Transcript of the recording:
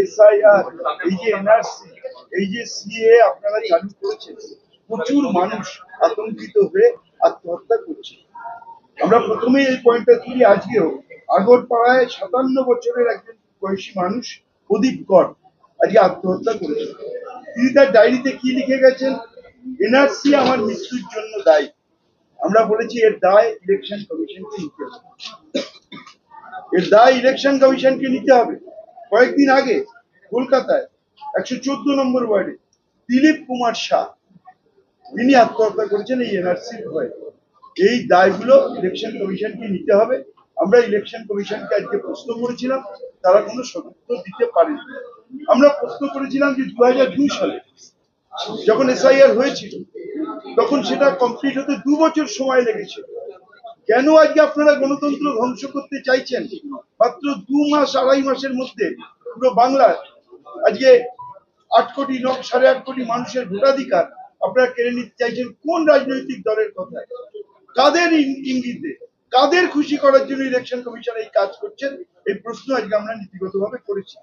SIR, এই যে NRC, এই যে সিএ আপনারা চালু করেছেন, প্রচুর মানুষ আতঙ্কিত হয়ে আত্মহত্যা করছে। আমরা প্রথমে এই পয়েন্টটা তুলি। আজকেও আগরপাড়ায় 57 বছরের একজন বয়সী মানুষ প্রদীপ কর আজকে আত্মহত্যা করেছে। তিনি তার ডায়েরিতে কি লিখে গেছেন? এনআরসি আমার মৃত্যুর জন্য দায়ী। আমরা বলেছি এর দায় ইলেকশন কমিশনকে নিতে হবে, এর দায় ইলেকশন কমিশনকে নিতে হবে। কয়েকদিন আগে কলকাতায় 114 নম্বর ওয়ার্ডে দিলীপ কুমার শাহ তিনি আত্মহত্যা করেছেন এই এনআরসির ভয়ে। এই দায়গুলো ইলেকশন কমিশনকে নিতে হবে। আমরা ইলেকশন কমিশনকে আজকে প্রশ্ন করেছিলাম, তারা কোনো সদুত্তর দিতে পারেনি। আমরা প্রশ্ন করেছিলাম যে 2002 সালে যখন এসআইআর হয়েছিল তখন সেটা কমপ্লিট হতে 2 বছর সময় লেগেছিল। কেন আজকে আপনারা গণতন্ত্র ধ্বংস করতে চাইছেন? মাত্র 2 মাস 2.5 মাসের মধ্যে পুরো বাংলার আজকে 8 কোটি 8.5 কোটি মানুষের ভোটাধিকার আপনারা কেড়ে নিতে চাইছেন। কোন রাজনৈতিক দলের কথায়, কাদের ইঙ্গিতে, কাদের খুশি করার জন্য ইলেকশন কমিশন এই কাজ করছেন? এই প্রশ্ন আজকে আমরা নীতিগতভাবে করেছি।